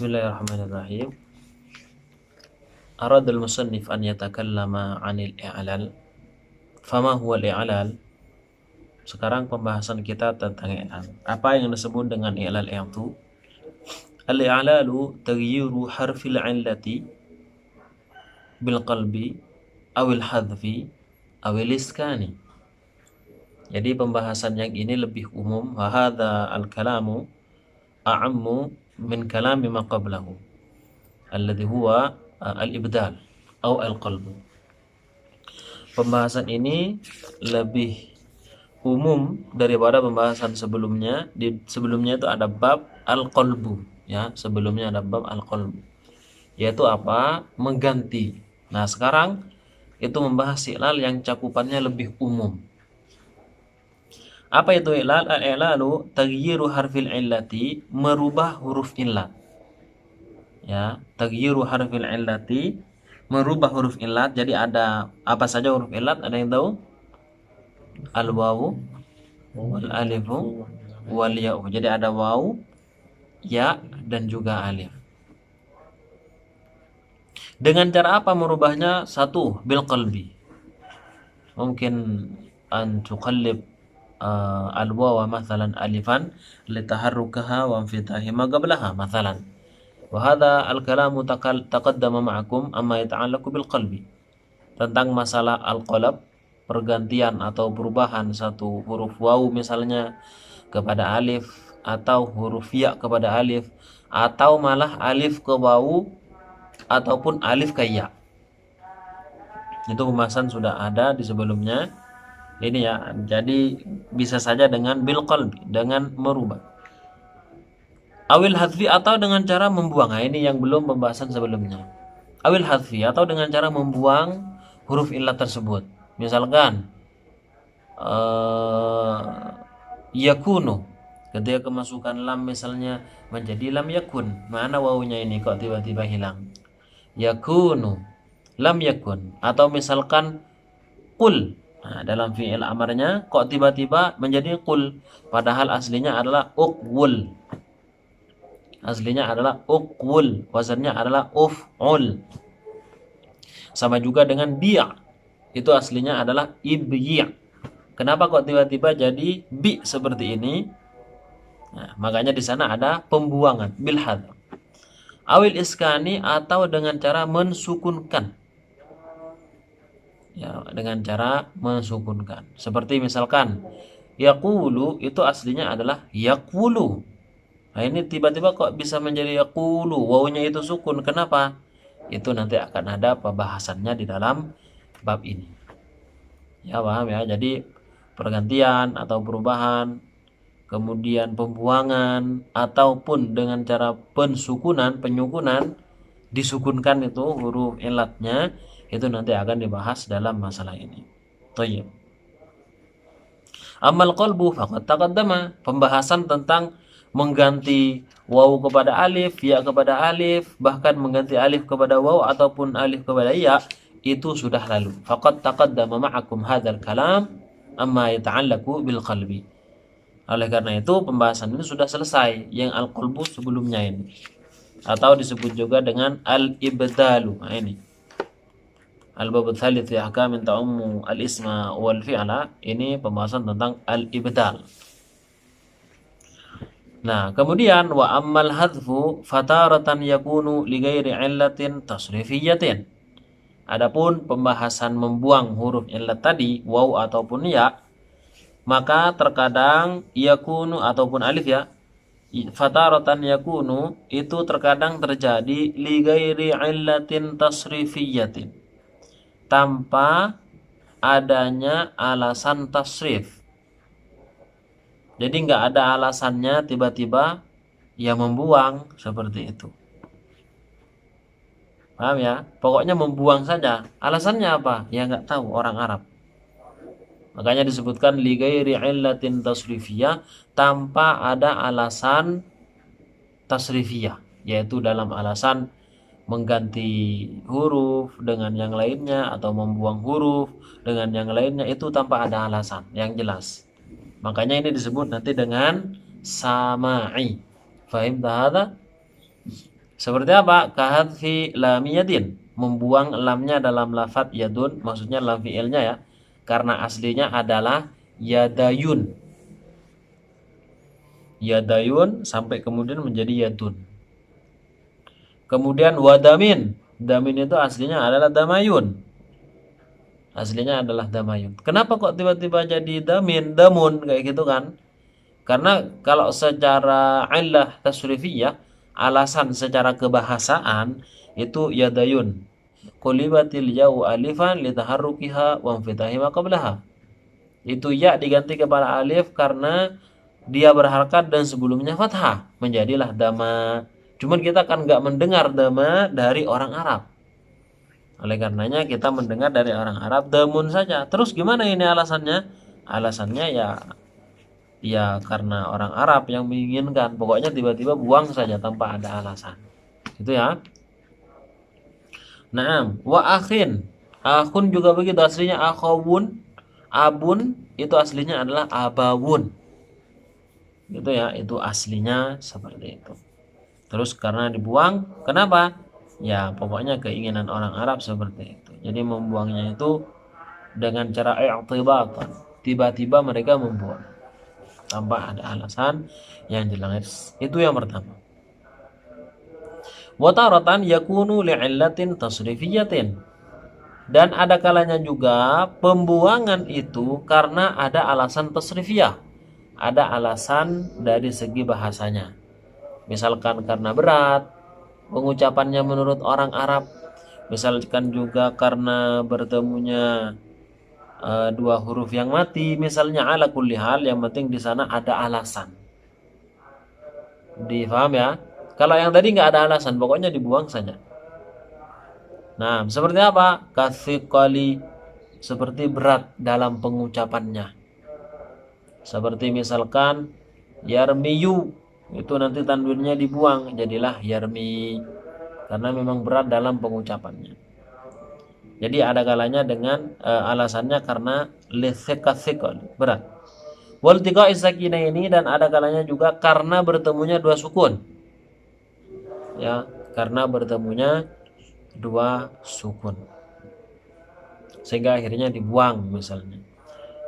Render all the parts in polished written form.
Bismillahirrahmanirrahim. Arad al-musannif an yatakallama 'anil i'lal. Fama huwa al-i'lal? Sekarang pembahasan kita tentang i'lal. Apa yang disebut dengan i'lal itu? Al-i'lalu taghyiru harfil 'illati bil qalbi awil hadfi awil iskani. Jadi pembahasan yang ini lebih umum. Wa hadza al-kalamu a'ammu min kalami ma qablahu alladhi huwa al-ibdal atau al-qalb. Pembahasan ini lebih umum daripada pembahasan sebelumnya. Di sebelumnya itu ada bab al-qalbu, ya, sebelumnya ada bab al-qalbu, yaitu apa? Mengganti. Nah, sekarang itu membahas i'lal yang cakupannya lebih umum. Apa itu i'lal? Al-i'lalu taghyiru harfil illati, merubah huruf illat. Ya, taghyiru harfil illati, merubah huruf illat. Jadi ada apa saja huruf illat? Ada yang tahu? Al-wawu, wal alifu, wal ya'u. Jadi ada wawu, ya, dan juga alif. Dengan cara apa merubahnya? Satu, bil qalbi. Mungkin an tuqallib al-wawa mathalan alifan litaharrukaha wa infitahi ma qablaha mathalan. Wahada al-kalamu taqaddama ma'akum amma yata'allaqu bil qalbi. Tentang masalah al-qalab, pergantian atau perubahan satu huruf waw misalnya kepada alif, atau huruf ya kepada alif, atau malah alif ke waw ataupun alif ke ya. Itu pembahasan sudah ada di sebelumnya. Ini ya, jadi bisa saja dengan bil qalbi, dengan merubah. Awil hadfi, atau dengan cara membuang. Nah, ini yang belum pembahasan sebelumnya. Awil hadfi, atau dengan cara membuang huruf illat tersebut. Misalkan yakunu, ketika kemasukan lam misalnya menjadi lam yakun. Mana wawunya ini kok tiba-tiba hilang? Yakunu, lam yakun. Atau misalkan qul. Nah, dalam fi'il amarnya kok tiba-tiba menjadi qul, padahal aslinya adalah uqwul. Aslinya adalah uqwul, wazannya adalah uf'ul. Sama juga dengan bi', itu aslinya adalah ibyi'. Kenapa kok tiba-tiba jadi bi seperti ini? Nah, makanya di sana ada pembuangan bil hadz. Awil iskani, atau dengan cara mensukunkan. Ya, dengan cara mensukunkan. Seperti misalkan yaqulu, itu aslinya adalah yaqulu. Nah, ini tiba-tiba kok bisa menjadi yaqulu, wawunya itu sukun. Kenapa? Itu nanti akan ada pembahasannya di dalam bab ini. Ya, paham ya? Jadi pergantian atau perubahan, kemudian pembuangan, ataupun dengan cara pensukunan, penyukunan, disukunkan itu huruf illatnya, itu nanti akan dibahas dalam masalah ini. Thayyib. Amal qalbu faqad taqaddama, pembahasan tentang mengganti waw kepada alif, ya kepada alif, bahkan mengganti alif kepada waw ataupun alif kepada ya, itu sudah lalu. Faqad taqaddama ma'akum hadzal kalam amma yata'allaqu bil qalbi. Oleh karena itu pembahasan ini sudah selesai yang al-qalbu sebelumnya ini, atau disebut juga dengan al-ibdalu. Nah, ini al-bab tsalits fi ahkam ta'ummu al-isma wal fi'la, ini pembahasan tentang al-ibdal. Nah, kemudian wa ammal hadfu fataratan yakunu li ghairi illatin tasrifiyatin. Adapun pembahasan membuang huruf illat tadi, waw ataupun ya, maka terkadang yakunu ataupun alif ya, fataratan yakunu itu terkadang terjadi li ghairi illatin tasrifiyatin, tanpa adanya alasan tasrif. Jadi nggak ada alasannya tiba-tiba ya membuang seperti itu. Paham ya? Pokoknya membuang saja. Alasannya apa? Ya nggak tahu orang Arab. Makanya disebutkan li ghairi illatin tasrifiyah, tanpa ada alasan tasrifiyah, yaitu dalam alasan mengganti huruf dengan yang lainnya atau membuang huruf dengan yang lainnya, itu tanpa ada alasan yang jelas. Makanya ini disebut nanti dengan sama'i. Fahim tahada? Seperti apa? Kahadfi lamiyadin, membuang lamnya dalam lafadz yadun, maksudnya lam fi'ilnya ya, karena aslinya adalah yadayun. Yadayun sampai kemudian menjadi yadun. Kemudian wadamin, damin itu aslinya adalah damayun. Aslinya adalah damayun. Kenapa kok tiba-tiba jadi damin, damun kayak gitu kan? Karena kalau secara illah tasrifiyah, alasan secara kebahasaan itu yadayun. Qulibatil ya'u alifan litaharrukiha wa infitahi ma qablaha. Itu ya diganti kepada alif karena dia berharakat dan sebelumnya fathah, menjadilah dama. Cuman kita kan nggak mendengar dama dari orang Arab. Oleh karenanya kita mendengar dari orang Arab damun saja. Terus gimana ini alasannya? Alasannya ya karena orang Arab yang menginginkan. Pokoknya tiba-tiba buang saja tanpa ada alasan. Itu ya. Naam, wa akhin. Akhun juga begitu aslinya akhawun. Abun itu aslinya adalah abawun. Gitu ya, itu aslinya seperti itu. Terus karena dibuang, kenapa? Ya, pokoknya keinginan orang Arab seperti itu. Jadi membuangnya itu dengan cara i'tibatan. Tiba-tiba mereka membuang tanpa ada alasan yang jelas. Itu yang pertama. Wa taratan yakunu li'illatin tasrifiyatin. Dan ada kalanya juga pembuangan itu karena ada alasan tasrifiyah. Ada alasan dari segi bahasanya. Misalkan karena berat pengucapannya menurut orang Arab, misalkan juga karena bertemunya dua huruf yang mati, misalnya ala kulli hal, yang penting di sana ada alasan. Difaham ya? Kalau yang tadi nggak ada alasan, pokoknya dibuang saja. Nah, seperti apa? Kathiqali, seperti berat dalam pengucapannya. Seperti misalkan yarmiyu, itu nanti tanwinnya dibuang, jadilah yarmi, karena memang berat dalam pengucapannya. Jadi ada kalanya dengan alasannya karena lithiqathiqal, berat. Wal tiqa ini, dan ada kalanya juga karena bertemunya dua sukun. Ya, karena bertemunya dua sukun. Sehingga akhirnya dibuang misalnya.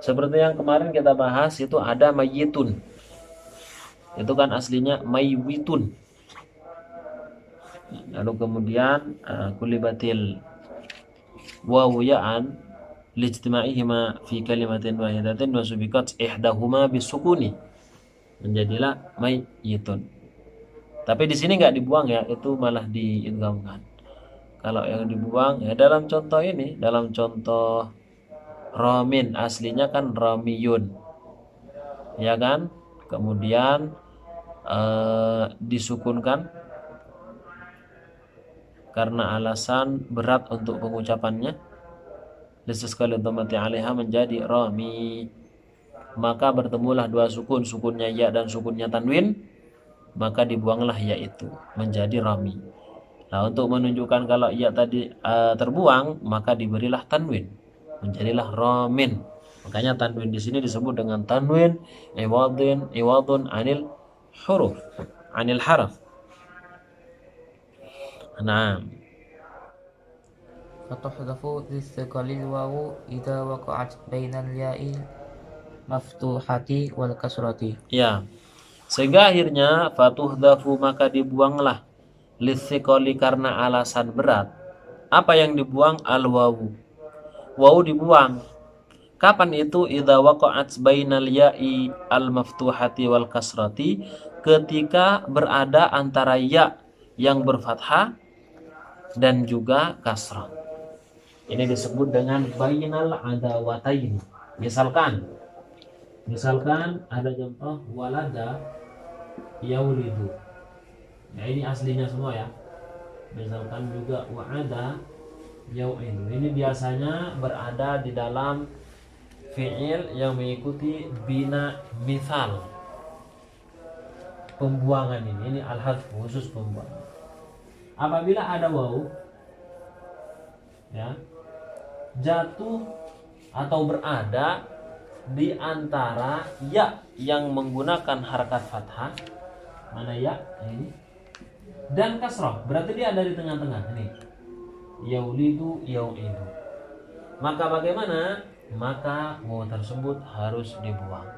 Seperti yang kemarin kita bahas itu ada mayitun. Itu kan aslinya maywitun. Lalu kemudian kulibatil wawu ya'an lijtima'ihima fi kalimatin wahidatin wa subiqat ihdahuma bisukuni, menjadilah mayyitun. Tapi di sini nggak dibuang ya, itu malah diidghamkan. Kalau yang dibuang ya dalam contoh ini, dalam contoh ramin, aslinya kan ramiyun, ya kan? Kemudian disukunkan karena alasan berat untuk pengucapannya, sekali dhamati alaiha menjadi rami, maka bertemulah dua sukun, sukunnya ya dan sukunnya tanwin, maka dibuanglah ya itu menjadi rami. Nah, untuk menunjukkan kalau ya tadi terbuang, maka diberilah tanwin, menjadilah ramin. Makanya tanwin di sini disebut dengan tanwin iwadun anil huruf, anil haraf. Nah, فتحذف للثقل الواو إذا وقعت بين الياء المفتوحة والكسرة. ya. Sehingga akhirnya fatuhdafu, maka dibuanglah lithiqali karena alasan berat. Apa yang dibuang? Al-wawu. Wawu dibuang. Kapan itu? Idza waqa'at bainal ya'i al-maftuhati wal kasrati, ketika berada antara ya yang berfathah dan juga kasrah. Ini disebut dengan bainal adawatain. Misalkan ada contoh walada yaulidu. Ya, ini aslinya semua ya. Misalkan juga wa'ada yau'idu. Ini biasanya berada di dalam fi'il yang mengikuti bina mithal. Pembuangan ini al-hadf, khusus pembuangan. Apabila ada wawu ya, jatuh atau berada di antara ya yang menggunakan harakat fathah, mana ya ini, dan kasrah, berarti dia ada di tengah-tengah ini. Yaulidu, yau'idu. Maka bagaimana? Maka waw tersebut harus dibuang.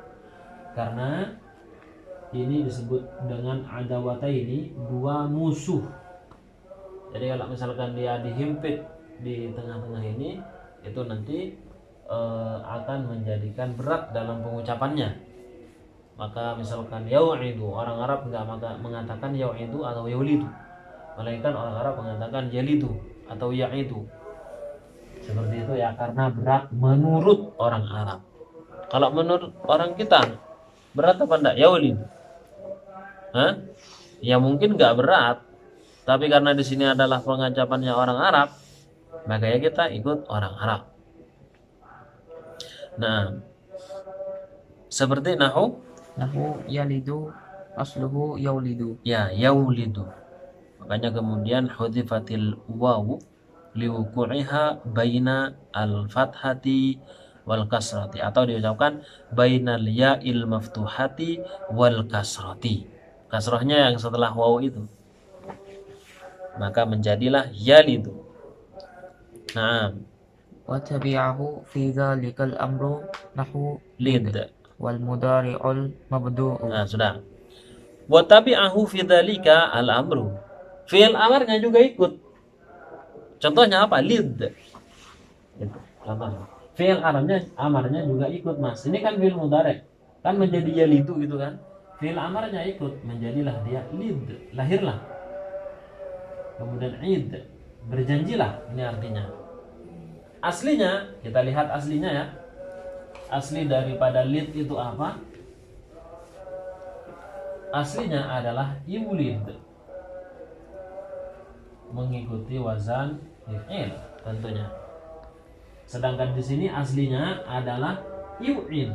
Karena ini disebut dengan adawata ini, dua musuh. Jadi kalau misalkan dia dihimpit di tengah-tengah ini, itu nanti akan menjadikan berat dalam pengucapannya. Maka misalkan yau'idu, orang Arab enggak mengatakan yau'idu atau yaulidu, melainkan orang Arab mengatakan yalidu atau ya'idu. Seperti itu ya, karena berat menurut orang Arab. Kalau menurut orang kita berat apa enggak yaulidu? Hah? Ya mungkin enggak berat, tapi karena di sini adalah pengucapannya orang Arab, makanya kita ikut orang Arab. Nah, seperti nahu yalidu asluhu yaulidu. ya yaulidu. Makanya kemudian hudzifatil wawu liwuqu'iha baina al-fathati wal kasrati, atau diucapkan bainal ya'il maftuhati wal kasrati. Kasrahnya yang setelah wawu itu. Maka menjadilah yalidu. Nah, Wa tabi'ahu fi dzalikal amru nahu lid. wal mudari'ul mabdu'u. Nah, sudah. Wa tabi'ahu fi dzalika al-amru. Fi'il amarnya juga ikut. Contohnya apa? Lid. Itu contohnya. Fi'il amarnya juga ikut, Mas. Ini kan fi'il mudhari'. Kan menjadi yalidu gitu kan. Fi'il amarnya ikut, menjadilah dia lid, lahirlah. Kemudian id, berjanjilah, ini artinya. Aslinya, kita lihat aslinya ya. Asli daripada lid itu apa? Aslinya adalah yulid, mengikuti wazan if'il tentunya. Sedangkan di sini aslinya adalah yu'id,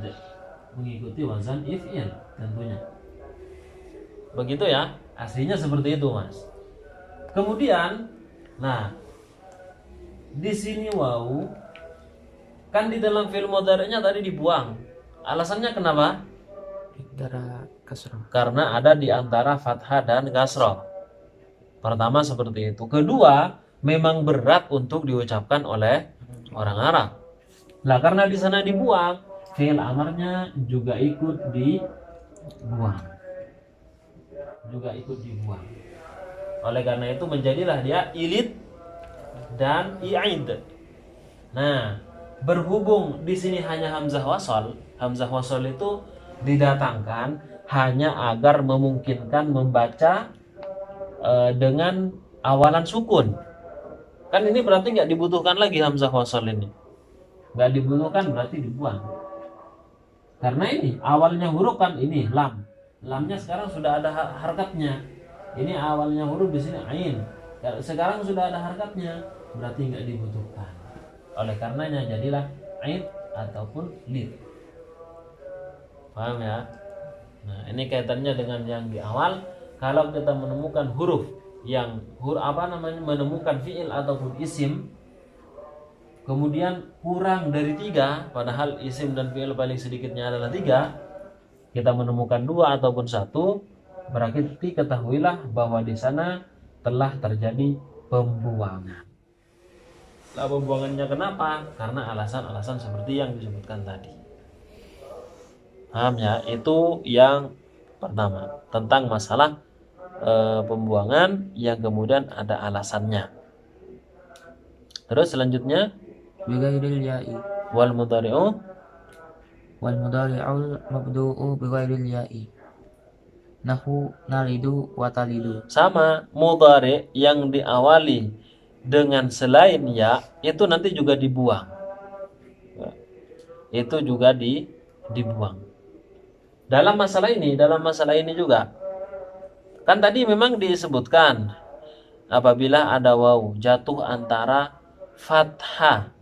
mengikuti wazan if'il tentunya. Begitu ya, aslinya seperti itu, Mas. Kemudian, nah, di sini wawu kan di dalam fi'il mudhari'nya tadi dibuang. Alasannya kenapa? Dara kasrah. Karena ada di antara fathah dan kasrah. Pertama seperti itu. Kedua, memang berat untuk diucapkan oleh orang Arab. Nah, karena di sana dibuang, fi'il amarnya juga ikut dibuang. Oleh karena itu menjadilah dia ilid dan i'id. Nah, berhubung di sini hanya hamzah wasal. Hamzah wasal itu didatangkan hanya agar memungkinkan membaca dengan awalan sukun. Kan ini berarti nggak dibutuhkan lagi hamzah wasal ini. Nggak dibutuhkan, berarti dibuang. Karena ini awalnya huruf kan ini lam. Lamnya sekarang sudah ada harkatnya. Ini awalnya huruf di sini ain. Sekarang sudah ada harkatnya, berarti nggak dibutuhkan. Oleh karenanya jadilah ain ataupun lid. Paham ya? Nah, ini kaitannya dengan yang di awal. Kalau kita menemukan huruf yang menemukan fiil ataupun isim, kemudian kurang dari 3, padahal isim dan fiil paling sedikitnya adalah 3, kita menemukan 2 ataupun 1, berarti ketahuilah bahwa di sana telah terjadi pembuangan. Nah, pembuangannya kenapa? Karena alasan-alasan seperti yang disebutkan tadi. Paham ya? Itu yang pertama tentang masalah pembuangan yang kemudian ada alasannya. Terus selanjutnya Bighairil ya'i wal mudhari'u mabdu'u bighairil ya'i nahu nalidu wa talidu. sama mudhari yang diawali dengan selain ya itu nanti juga dibuang. Itu juga dibuang. Dalam masalah ini juga kan tadi memang disebutkan apabila ada wawu jatuh antara fathah,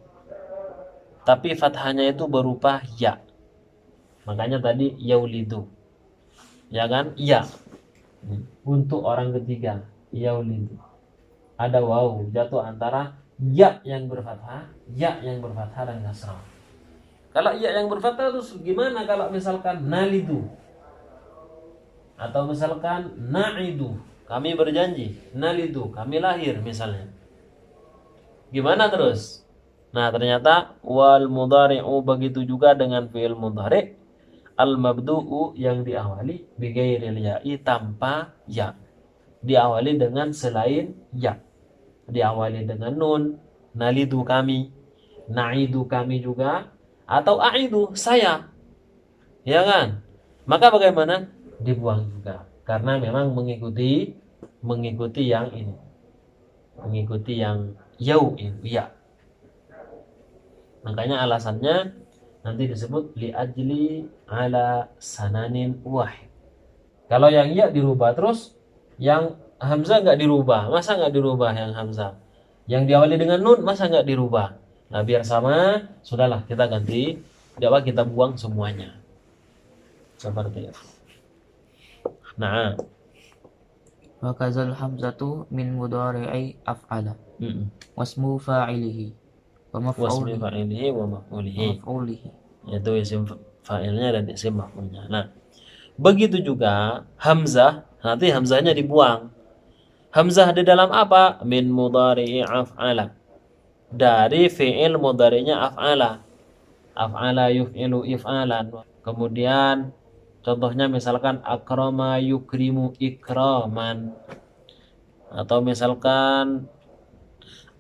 tapi fathahnya itu berupa ya. Makanya tadi yaulidu. Ya kan? Ya. Untuk orang ketiga, yaulidu. Ada wawu jatuh antara ya yang berfathah dan kasrah. Kalau ya yang berfathah terus gimana kalau misalkan nalidu? Atau misalkan na'idu, kami berjanji. Nalidu, kami lahir misalnya. Gimana terus? Nah, ternyata wal mudhari'u, begitu juga dengan fi'il mudhari' al mabdu'u, yang diawali bi ghairil ya'i, tanpa ya. Diawali dengan selain ya. Diawali dengan nun, nalidu kami, na'idu kami juga, atau a'idu saya. Ya kan? Maka bagaimana? Dibuang juga. Karena memang mengikuti yang ini. Mengikuti yang yau itu, ya. Makanya alasannya nanti disebut li ajli ala sananin wahid. Kalau yang ya dirubah terus, yang hamzah nggak dirubah. Masa nggak dirubah yang hamzah? Yang diawali dengan nun masa nggak dirubah? Nah, biar sama, sudahlah kita ganti. Coba kita buang semuanya. Seperti itu. Nah, Wa kadzal hamzatu min mudhari'i af'ala mm-mm. wasmu fa'ilihi wa Wasmi maf'ulihi fa'ilihi wa wa maf'ulihi. maf'ulihi. Yaitu isim fa'ilnya dan isim maf'ulnya. Nah, begitu juga hamzah, nanti hamzahnya dibuang. Hamzah di dalam apa? Min mudhari'i af'ala. Dari fi'il mudhari'nya af'ala. Af'ala yuf'ilu if'alan. Kemudian contohnya misalkan akrama yukrimu ikraman. Atau misalkan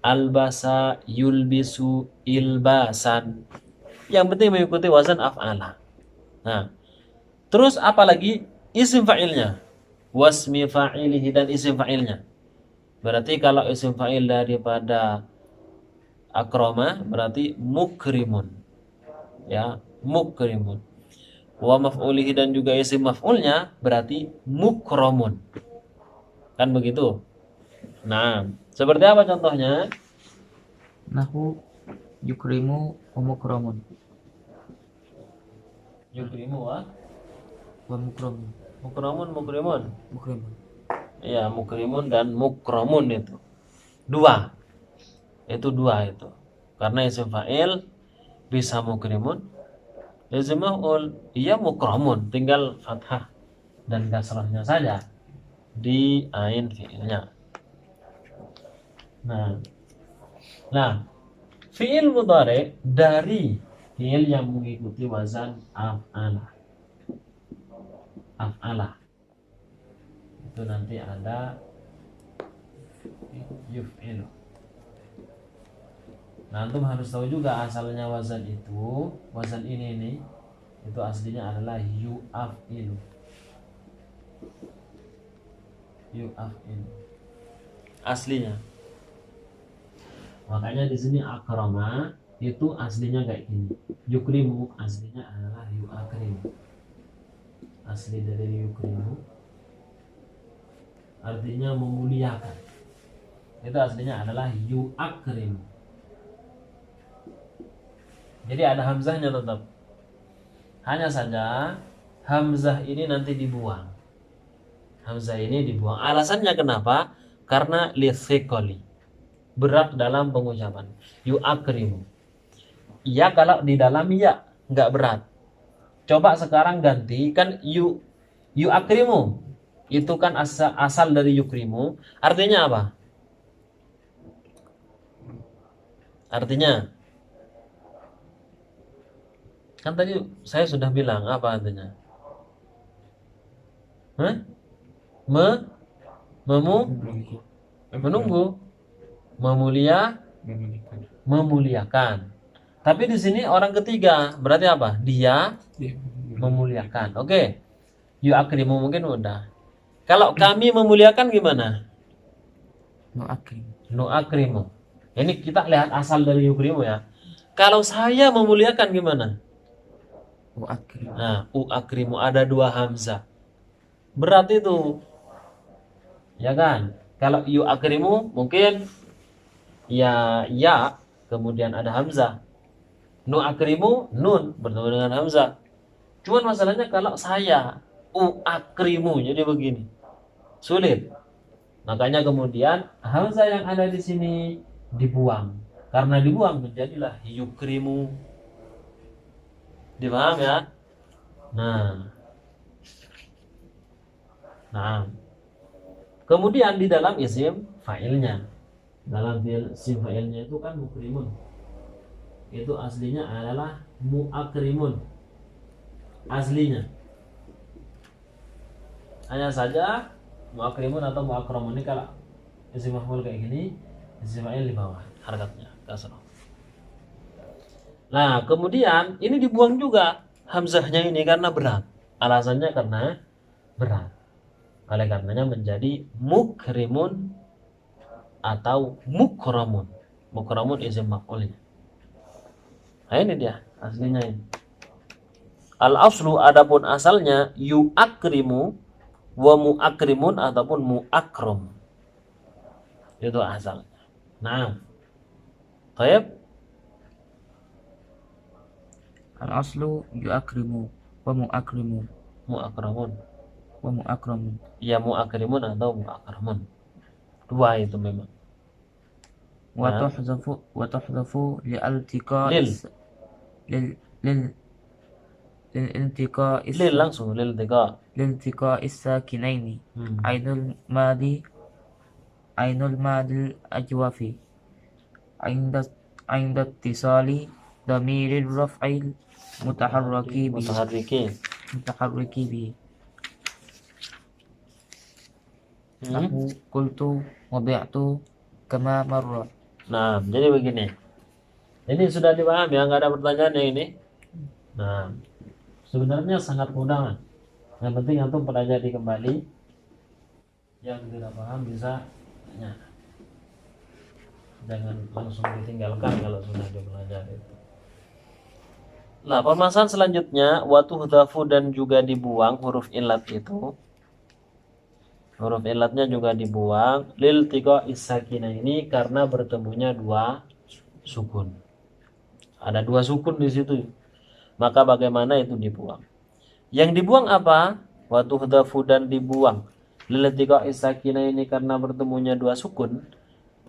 albasa yulbisu ilbasan. Yang penting mengikuti wazan af'ala. Nah, terus apalagi isim fa'ilnya? Wasmi fa'ilihi, dan isim fa'ilnya. Berarti kalau isim fa'il daripada akrama berarti mukrimun. Ya, mukrimun. Wa maf'ulihi, dan juga isim maf'ulnya berarti mukramun. Kan begitu? Nah, seperti apa contohnya? Nahu yukrimu wa mukramun Yukrimu wa wa mukramun. mukramun, mukrimun. Mukrimun. Ya, mukrimun dan mukramun itu. Dua. Itu dua itu. Karena isim fa'il bisa mukrimun, isim maf'ul iya mukramun, tinggal fathah dan kasrahnya saja di ain fi'ilnya. Nah, fi'il mudhari dari fi'il yang mengikuti wazan af'ala. Af'ala. Itu nanti ada yuf'ilu. Nah, antum harus tahu juga asalnya wazan itu, wazan ini nih, itu aslinya adalah yu'af'ilu. Yu'af'ilu. Aslinya. Makanya di sini akrama itu aslinya kayak gini. Yukrimu aslinya adalah yu'akrimu. Asli dari yukrimu artinya memuliakan. Itu aslinya adalah yu'akrimu. Jadi ada hamzahnya tetap. Hanya saja hamzah ini nanti dibuang. Hamzah ini dibuang. Alasannya kenapa? Karena lithiqali. Berat dalam pengucapan. Yu'akrimu. Ya kalau di dalam ya nggak berat. Coba sekarang ganti kan yu'akrimu. Itu kan asal dari yukrimu. Artinya apa? Artinya kan tadi saya sudah bilang apa artinya? Hah? Menunggu, memuliakan. Tapi di sini orang ketiga, berarti apa? Dia memuliakan. Oke. Yu'akrimu mungkin udah. Kalau kami memuliakan gimana? Nu'akrim. Nu'akrimu. Ini kita lihat asal dari yukrimu ya. Kalau saya memuliakan gimana? U'akrim. Nah, u'akrimu ada dua hamzah. Berat itu. Ya kan? Kalau yu'akrimu mungkin ya kemudian ada hamzah. Nu'akrimu nun bertemu dengan hamzah. Cuman masalahnya kalau saya u'akrimu jadi begini. Sulit. Makanya kemudian hamzah yang ada di sini dibuang. Karena dibuang menjadilah yukrimu. Dipaham ya? Nah. Kemudian di dalam isim fa'ilnya, dalam isim fa'ilnya itu kan mukrimun, itu aslinya adalah muakrimun. Aslinya hanya saja muakrimun atau muakramun. Ini kalau isim maf'ul kayak gini, isim fa'il di bawah harokatnya kasrah. Nah, kemudian ini dibuang juga hamzahnya ini karena berat. Alasannya karena berat. Oleh karenanya menjadi mukrimun atau mukramun. Mukramun isim maf'ulnya. Nah, ini dia aslinya ini. Al aslu adapun asalnya yuakrimu wa muakrimun ataupun muakram. Itu asalnya. Nah, baik. Al-aslu yu'akrimu wa mu'akrimu Muakramun. wa mu'akramun. Ya muakrimun atau muakramun. Dua itu memang. Wa Nah. tuhzafu li'altiqa Lil. lil lil lil'iltiqa Lil langsung lil tiga. lil'iltiqa is-sakinaini ainul madil ajwafi inda ittisali dhamiril raf'il mutaharriki bi nahu qultu wadi'tu kama marra. Nah, jadi begini. Ini sudah dipahami ya, nggak ada pertanyaan yang ini. Nah, sebenarnya sangat mudah. Kan? Yang penting antum pelajari kembali. Yang tidak paham bisa tanya. Jangan langsung ditinggalkan kalau sudah dipelajari. Nah, permasalahan selanjutnya watuhdafu dan juga dibuang huruf ilat itu. Huruf ilatnya juga dibuang lil tiqa isakina ini karena bertemunya dua sukun. Ada dua sukun di situ. Maka bagaimana itu dibuang? Yang dibuang apa? Watuhdafu dan dibuang lil tiqa isakina ini karena bertemunya dua sukun.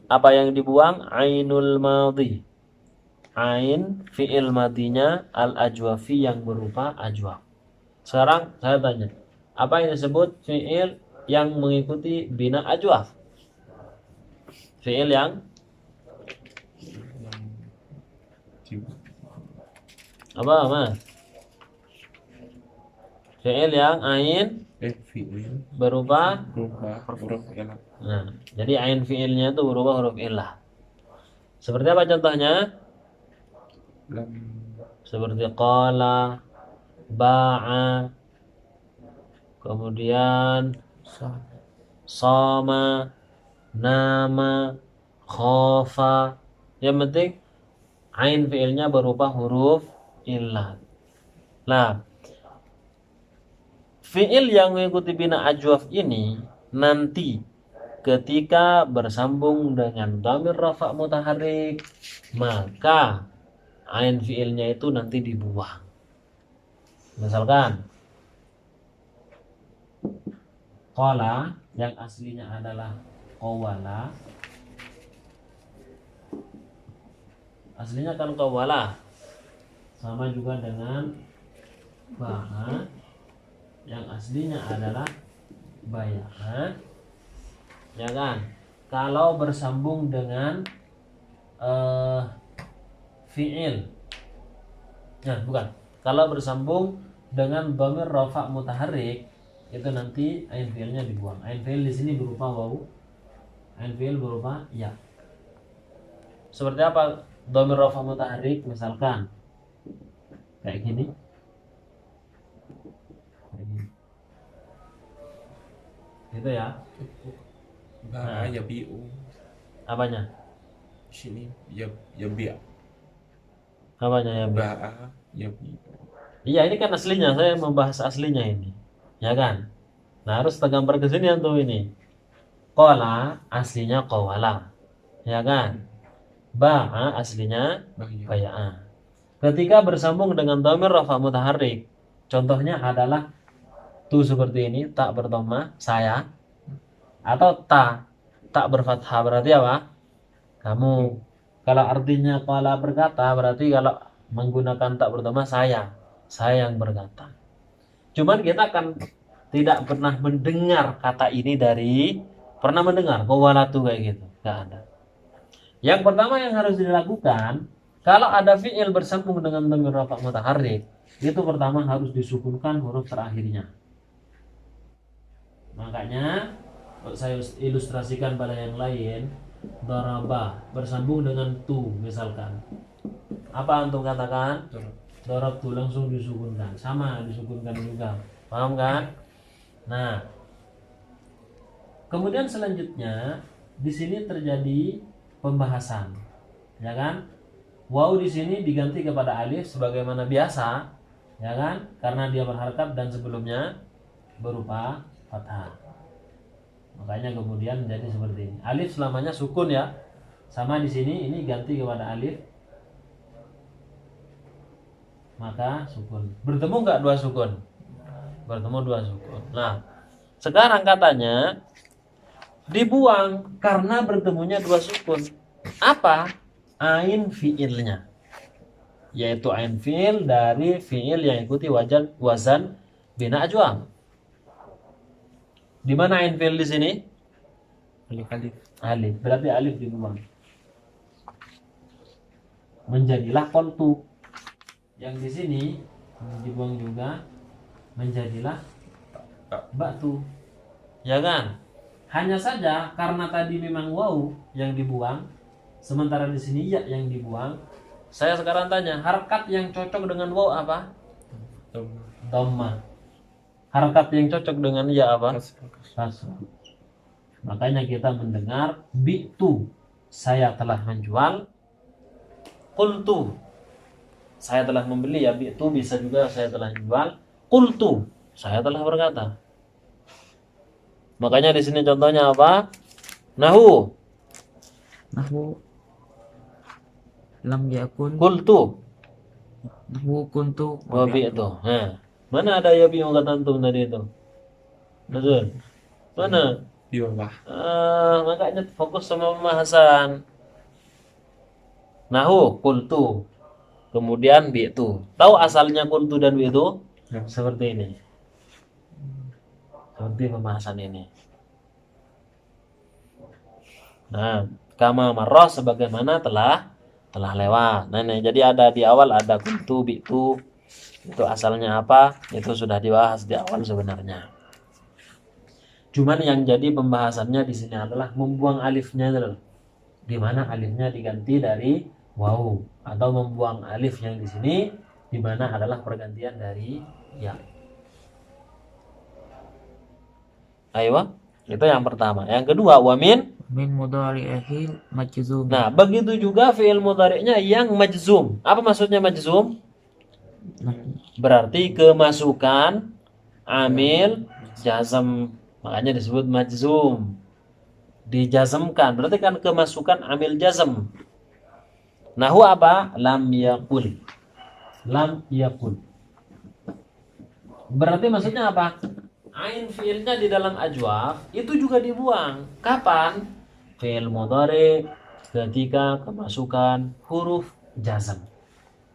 Apa yang dibuang? Ainul madhi. Ain fi'il madinya al-ajwafi yang berupa ajwaf. Sekarang saya tanya, apa yang disebut fi'il yang mengikuti bina ajwaf? Fi'il yang apa, Mas? Fi'il yang ain fi'il berupa huruf ilah. nah, jadi ain fi'ilnya itu berupa huruf ilah. Seperti apa contohnya? Lam Seperti qala, ba'a, kemudian sama, nama, khofa. Yang penting ain fi'ilnya berupa huruf illat. Nah, fi'il yang mengikuti bina ajwaf ini nanti ketika bersambung dengan dhamir rafa' mutaharrik, maka ain fi'ilnya itu nanti dibuang. Misalkan qala yang aslinya adalah qawala, aslinya kan qawala, sama juga dengan ba'a yang aslinya adalah baya'a, ya kan? Kalau bersambung dengan fi'il, nah bukan, kalau bersambung dengan dhamir rafa' mutaharrik itu nanti ain fi'ilnya dibuang. Ain fi'il di sini berupa waw, ain fi'il berupa ya. Seperti apa dhamir rafa' mutaharrik? Misalkan kayak gini. Gitu ya. ba'a yabi'u. Apanya? Sini yabi'. Apanya ya? Ba'a yabi'u. Iya, ini kan aslinya, saya membahas aslinya ini. Ya kan? Nah, harus tergambar ke sini antum ini. Qala aslinya qawala. Ya kan? Ba'a aslinya baya'a. Ketika bersambung dengan dhamir rafa' mutaharrik, contohnya adalah tu seperti ini, tak berdomah, saya, atau tak berfathah, berarti apa? Kamu. Kalau artinya qala berkata, berarti kalau menggunakan tak berdomah saya yang berkata. Cuman kita kan tidak pernah mendengar kata ini dari Pernah mendengar qawalatu kayak gitu? Nggak ada. Yang pertama yang harus dilakukan, kalau ada fiil bersambung dengan dhamir rafa' mutaharrik, itu pertama harus disukunkan huruf terakhirnya. Makanya saya ilustrasikan pada yang lain, daraba bersambung dengan tu misalkan. Apa antum katakan? Darabtu langsung disukunkan. Sama disukunkan juga. Paham kan? Nah, kemudian selanjutnya di sini terjadi pembahasan, ya kan? Waw di sini diganti kepada alif sebagaimana biasa, ya kan? Karena dia berharakat dan sebelumnya berupa fathah. Makanya kemudian menjadi seperti ini. Alif selamanya sukun ya. Sama di sini ini ganti kepada alif, maka sukun. Bertemu nggak dua sukun? Bertemu dua sukun. Nah, sekarang katanya dibuang karena bertemunya dua sukun. Apa? Ain fiilnya, yaitu ain fiil dari fiil yang ikuti wazan bina ajwam. Di mana ain fiil di sini? Alif. Alif. Berarti alif dibuang. Menjadilah qultu. Yang di sini dibuang juga, menjadilah ba'tu. Ya kan? Hanya saja karena tadi memang waw yang dibuang, sementara di sini ya yang dibuang. Saya sekarang tanya, harakat yang cocok dengan waw apa? Dhamma. Harakat yang cocok dengan ya apa? Kasrah. Makanya kita mendengar bi'tu, saya telah menjual. Qultu, saya telah membeli. Ya bi'tu bisa juga saya telah menjual. Qultu, saya telah berkata. Makanya di sini contohnya apa? Nahu lam yakun. qultu Nahu kuntu. wa bi'tu. Nah, mana ada ya bi'u kata antum tadi itu? Betul. Mana? Di bawah. Makanya fokus sama pembahasan. Nahu qultu. Kemudian bi'tu. Tahu asalnya qultu dan bi'tu? Ya. Seperti ini. Seperti pembahasan ini. Nah, kama marrah sebagaimana telah lewat. Nah, jadi ada di awal ada kuntu bi'tu. Itu asalnya apa? Itu sudah dibahas di awal sebenarnya. Cuman yang jadi pembahasannya di sini adalah membuang alifnya dulu. Di mana alifnya diganti dari waw, atau membuang alif yang di sini di mana adalah pergantian dari ya. Ayo, itu yang pertama. Yang kedua, wamin. Min mudhari'il majzum. Nah, begitu juga fi'il mudhari'nya yang majzum. Apa maksudnya majzum? Berarti kemasukan amil jazm. Makanya disebut majzum. Dijazmkan. Berarti kan kemasukan amil jazm. Nahu apa? Lam yakul. Lam yakul. Berarti maksudnya apa? Ain fiilnya di dalam ajwaf itu juga dibuang. Kapan? Fiil mudhari ketika kemasukan huruf jazm.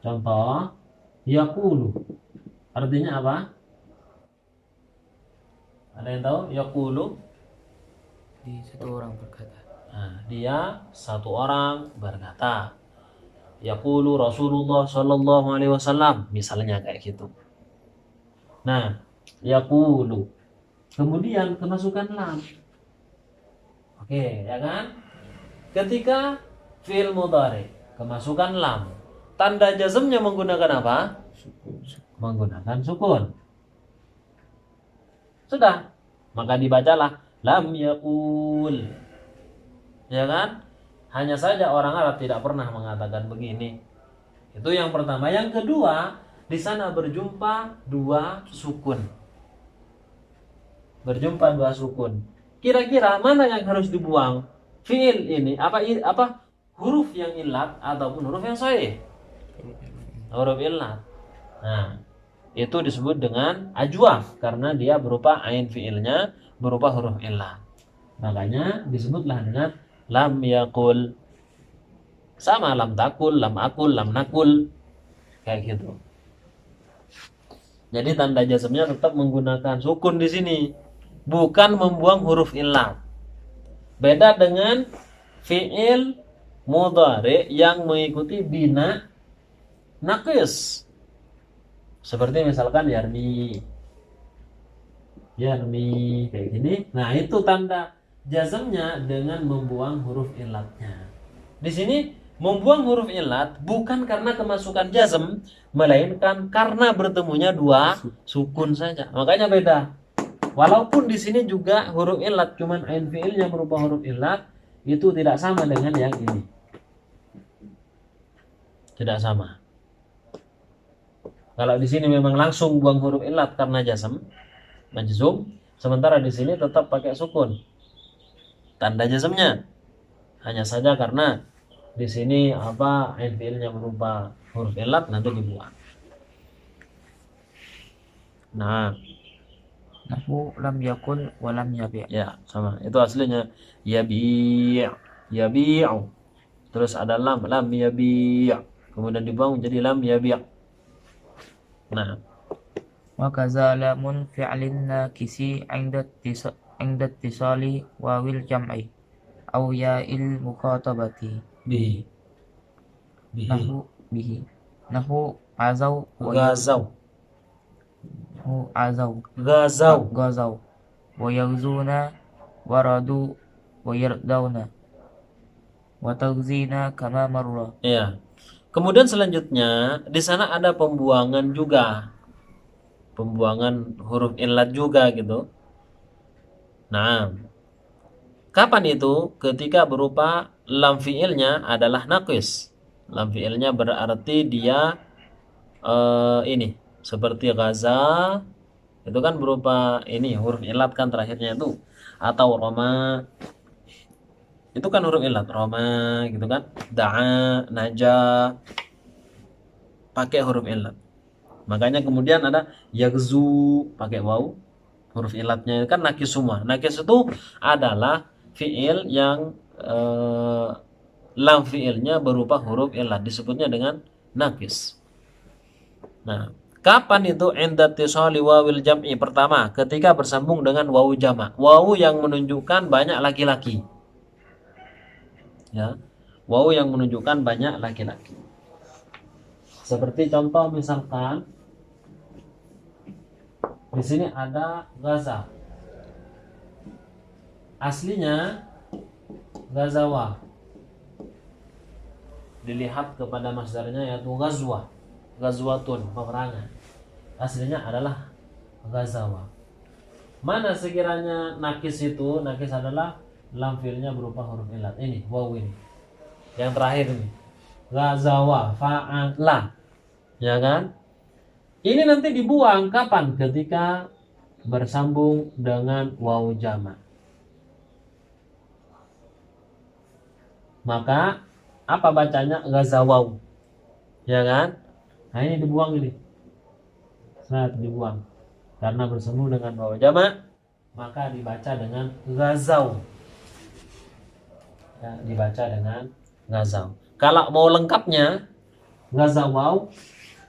Contoh, yaqulu. Artinya apa? Ada yang tahu? Yaqulu. Di satu orang berkata. Nah, dia satu orang berkata. Yaqulu Rasulullah sallallahu alaihi wasallam, misalnya kayak gitu. Nah, yaqulu. Kemudian kemasukan lam. Oke, ya kan? Ketika fi'il mudhari kemasukan lam, tanda jazmnya menggunakan apa? Menggunakan sukun. Sudah, maka dibacalah lam yaqul. Ya kan? Hanya saja orang Arab tidak pernah mengatakan begini. Itu yang pertama. Yang kedua, di sana berjumpa dua sukun. Berjumpa dua sukun. Kira-kira mana yang harus dibuang? Fiil ini apa huruf yang ilat ataupun huruf yang sahih? Huruf ilat. Nah, itu disebut dengan ajwaf karena dia berupa ain fiilnya berupa huruf ilat. Makanya disebutlah dengan lam yakul. Sama lam takul, lam akul, lam nakul. Kayak gitu. Jadi tanda jazmnya tetap menggunakan sukun di sini. Bukan membuang huruf ilat. Beda dengan fi'il mudhari yang mengikuti bina naqis. Seperti misalkan yarmi. Yarmi kayak gini. Nah, itu tanda jazmnya dengan membuang huruf ilatnya. Di sini membuang huruf ilat bukan karena kemasukan jazm, melainkan karena bertemunya dua sukun saja. Makanya beda. Walaupun di sini juga huruf ilat, cuman ain fi'ilnya berupa huruf ilat, itu tidak sama dengan yang ini. Tidak sama. Kalau di sini memang langsung buang huruf ilat karena jazm, majzum, sementara di sini tetap pakai sukun. Tanda jazmnya. Hanya saja karena di sini ain fi'ilnya berupa huruf ilat nanti dibuang. Nah, Nahu lam yakul wa lam yabi'. ya, sama. Itu aslinya yabi', yabi'u. Terus ada lam yabi'. Kemudian dibuang menjadi lam yabi'. Nah, Wa kaza lamun fi'lin nakisi 'inda ittisali wawil jam'i aw ya'il mukhatabati. bihi. Nahu bihi. Nahu azau wa Gazau. yahu azau. Gazau. Gazau. Wa yaghzuna waradu wa yardawna. Wa taghzina kama marra. Ya. Kemudian selanjutnya di sana ada pembuangan juga. Pembuangan huruf illat juga gitu. Nah, kapan itu? Ketika berupa lam fi'ilnya adalah naqis. Lam fi'ilnya berarti dia ini seperti gaza itu kan berupa ini huruf illat kan terakhirnya itu, atau roma itu kan huruf illat, roma gitu kan, da'a, naja pakai huruf illat. Makanya kemudian ada yagzu pakai waw, huruf illatnya kan nakis semua. Nakis itu adalah fi'il yang lam fi'ilnya berupa huruf illat, disebutnya dengan nakis. Nah, kapan itu inda tisali wawil jam'i? Pertama, ketika bersambung dengan wawu jamak. Wawu yang menunjukkan banyak laki-laki. Ya. Wawu yang menunjukkan banyak laki-laki. Seperti contoh misalkan di sini ada gaza. Aslinya gazawa. Dilihat kepada masdarnya yaitu ghazwa. Ghazwatun, peperangan. Aslinya adalah gazawa. Mana sekiranya nakis itu? Nakis adalah lam fi'ilnya berupa huruf illat. Ini waw ini. Yang terakhir ini. Gazawa fa'ala. Ya kan? Ini nanti dibuang kapan? Ketika bersambung dengan waw jamak. Maka apa bacanya? Gazawaw. Ya kan? Nah, ini dibuang ini. Saat dibuang. Karena bersambung dengan waw jamak, maka dibaca dengan gazaw. Ya, dibaca dengan gazaw. Kalau mau lengkapnya gazawaw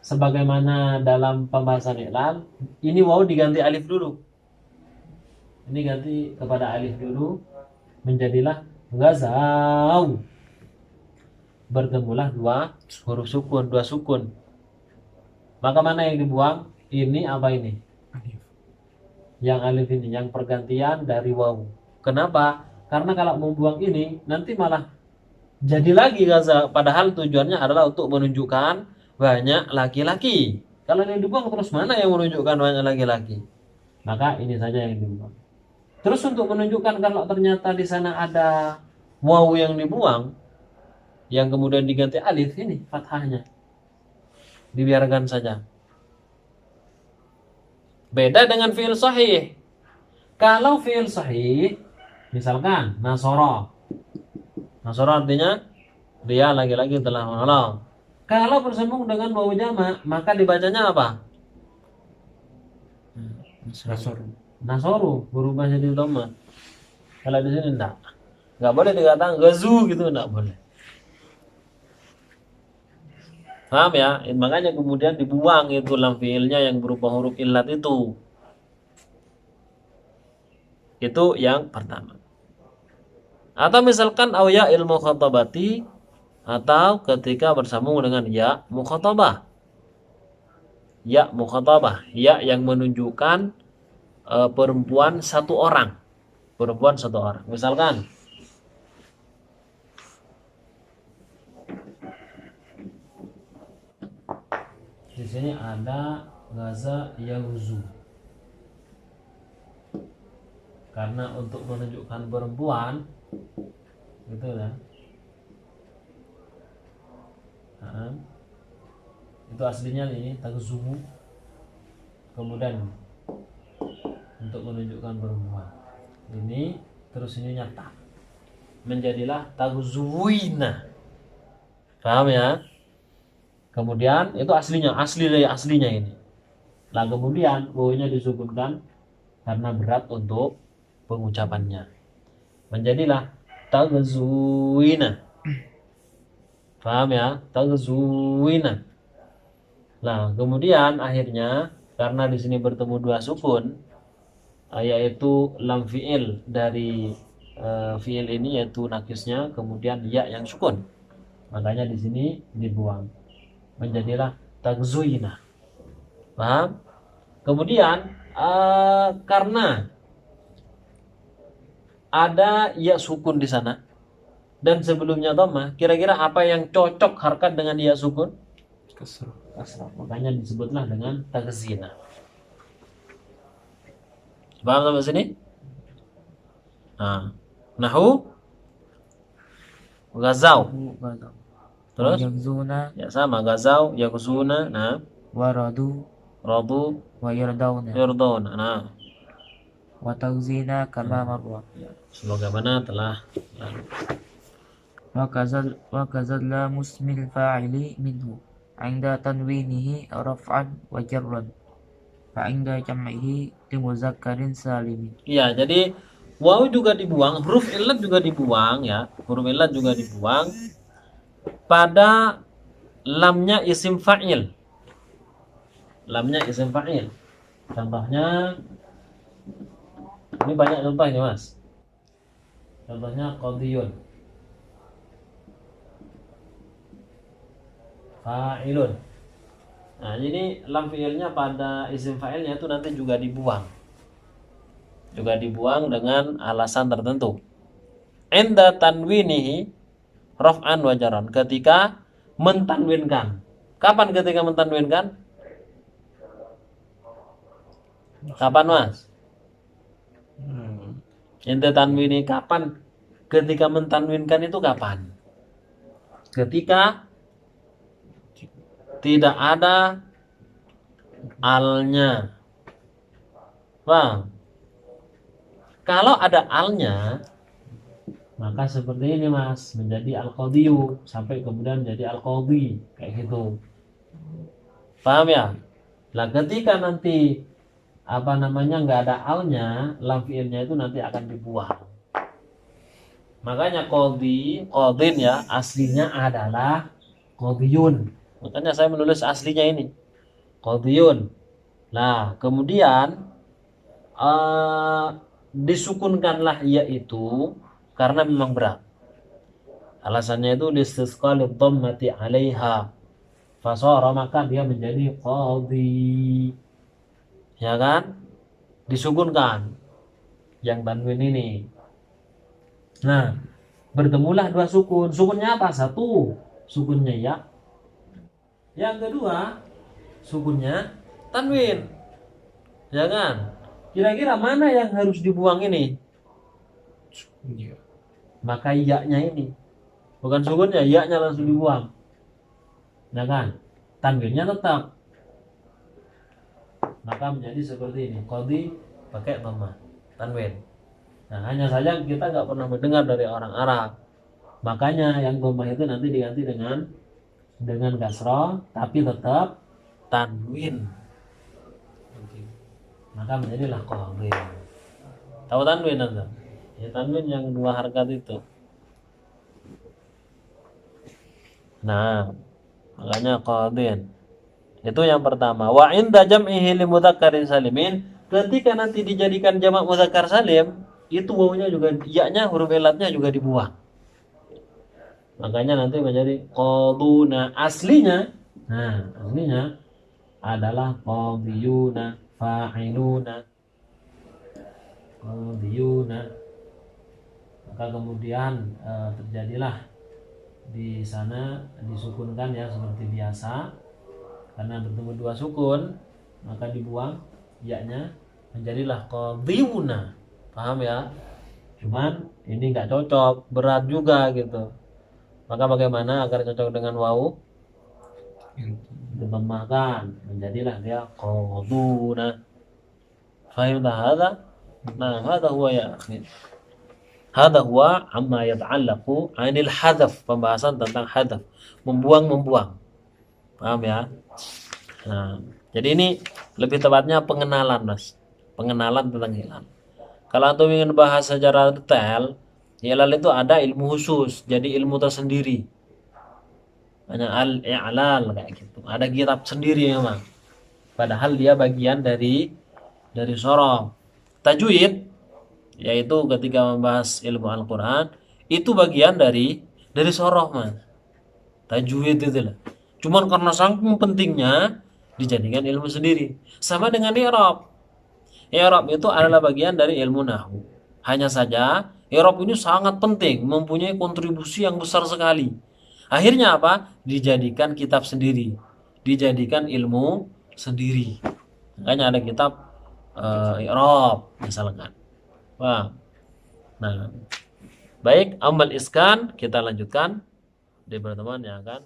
sebagaimana dalam pembahasan iqlal, ini waw diganti alif dulu. Ini ganti kepada alif dulu, menjadilah gazaw. Bertemulah dua huruf sukun, dua sukun. Maka mana yang dibuang? Ini apa ini? Alif. Yang alif ini, yang pergantian dari waw. Kenapa? Karena kalau membuang ini nanti malah jadi lagi gaza. Padahal tujuannya adalah untuk menunjukkan banyak laki-laki. Kalau yang dibuang terus mana yang menunjukkan banyak laki-laki? Maka ini saja yang dibuang. Terus untuk menunjukkan kalau ternyata di sana ada waw yang dibuang, yang kemudian diganti alif, ini fathahnya. Dibiarkan saja. Beda dengan fi'il sahih. Kalau fi'il sahih, misalkan nasara. Nasara artinya dia lagi-lagi telah menolong. Kalau bersambung dengan wawu jamak, maka dibacanya apa? Nasor. Nasoru, berubah jadi dhamma. Kalau di sini enggak. Enggak boleh dikatakan gazu gitu, enggak boleh. Paham ya? Makanya kemudian dibuang itu lam fiilnya yang berupa huruf illat itu. Itu yang pertama. Atau misalkan au ya il mukhatabati, atau ketika bersambung dengan ya mukhatabah. Ya mukhatabah, ya yang menunjukkan perempuan satu orang. Perempuan satu orang. Misalkan di sini ada gaza yaghzu. Karena untuk menunjukkan perempuan gitu ya. Nah, itu aslinya ini taghzu. Kemudian untuk menunjukkan perempuan. Ini terus ini nyata. Menjadilah taghzuwina. Paham ya? Kemudian itu aslinya, asli dari aslinya ini. Nah kemudian wawunya disukunkan karena berat untuk pengucapannya. Menjadilah taghzuwina. Paham ya? Taghzuwina. Nah kemudian akhirnya karena di sini bertemu dua sukun, yaitu lam fiil dari fiil ini yaitu nakisnya, kemudian ya yang sukun. Makanya di sini dibuang. Menjadilah taghzuina. Paham? Kemudian karena ada ya sukun di sana dan sebelumnya dhammah, kira-kira apa yang cocok harkat dengan ya sukun? Kasrah. Kasrah. Makanya disebutlah dengan taghzina. Paham sampai sini? Nah, nahu gazau. غزوا Terus ويغزون ya sama gazau, yaghzuna, nah, ورضوا radu, ويرضون yurduna. Nah, وتغزين كما مر semoga mana telah lalu. وكذا اللام اسم الفاعل منه عند تنوينه رفعا وجرا فعند جمعه لمذكر سالم. Iya, jadi waw juga dibuang, huruf illat juga dibuang ya. Huruf illat juga dibuang pada lamnya isim fa'il. Lamnya isim fa'il. Contohnya ini banyak contohnya, Mas. Contohnya qadiyun. Fa'ilun. Nah, jadi lam fi'ilnya pada isim fa'ilnya itu nanti juga dibuang. Juga dibuang dengan alasan tertentu. Inda tanwinihi raf'an wa jarran, ketika mentanwinkan. Kapan ketika mentanwinkan? Kapan, Mas? Inda tanwini kapan? Ketika mentanwinkan itu kapan? Ketika tidak ada alnya. Bang, kalau ada alnya, maka seperti ini, Mas, menjadi al-qadhiyu sampai kemudian menjadi al-qadhi, kayak gitu. Paham ya? Nah, ketika nanti nggak ada alnya, lam fi'ilnya itu nanti akan dibuang. Makanya qadhin ya, aslinya adalah qadhiyun. Makanya saya menulis aslinya ini qadhiyun. Nah, kemudian disukunkanlah ya itu karena memang berat. Alasannya itu listisqa lidhammati 'alaiha. Fasara, maka dia menjadi qadhi. Ya kan? Disukunkan yang tanwin ini. Nah, bertemulah dua sukun. Sukunnya apa? Satu, sukunnya ya. Yang kedua, sukunnya tanwin. Ya kan? Kira-kira mana yang harus dibuang ini? Iya. Maka ya-nya ini. Bukan sukunnya, ya-nya langsung dibuang. Ya kan? Tanwinnya tetap. Maka menjadi seperti ini. Qadhi pakai dhammah, tanwin. Nah, hanya saja kita nggak pernah mendengar dari orang Arab. Makanya yang dhammah itu nanti diganti dengan kasrah, tapi tetap tanwin. Maka menjadilah qadhi. Tahu tanwin Anda? Ya, tanwin yang dua harkat itu. Nah, makanya qadhin. Itu yang pertama. Wa inda jam'ihi li mudzakkarin salimin, ketika nanti dijadikan jamak mudzakkar salim, itu wawunya juga, ya-nya, huruf ilatnya juga dibuang. Makanya nanti menjadi qaduna. Aslinya adalah qadiyuna, fa'iluna, qadiyuna. Maka kemudian terjadilah di sana disukunkan ya seperti biasa. Karena bertemu dua sukun, maka dibuang ya-nya, menjadilah qadiyuna. Paham ya? Cuman ini nggak cocok, berat juga gitu. Maka bagaimana agar cocok dengan wawu? Ditambahkan, menjadilah dia qaduna. Fahim hadza? Nah, hadza huwa ya akhi. Hadza huwa amma yata'allaqu 'anil hadzaf, pembahasan tentang hadzaf, membuang-membuang. Paham ya? Nah, jadi ini lebih tepatnya pengenalan, Mas. Pengenalan tentang hilal. Kalau antum ingin bahas secara detail, hilal itu ada ilmu khusus, jadi ilmu tersendiri. Hanya al-i'lal kayak gitu. Ada kitab sendiri memang. Padahal dia bagian dari sorof. Tajwid yaitu ketika membahas ilmu Al-Qur'an itu bagian dari sorof, Mas. Tajwid itu lah. Cuman karena saking pentingnya dijadikan ilmu sendiri. Sama dengan i'rab. I'rab itu adalah bagian dari ilmu nahwu. Hanya saja i'rab ini sangat penting, mempunyai kontribusi yang besar sekali. Akhirnya apa? Dijadikan kitab sendiri, dijadikan ilmu sendiri. Makanya ada kitab i'rab misalkan. Wah. Nah, baik, amal iskan kita lanjutkan di pertemuan yang akan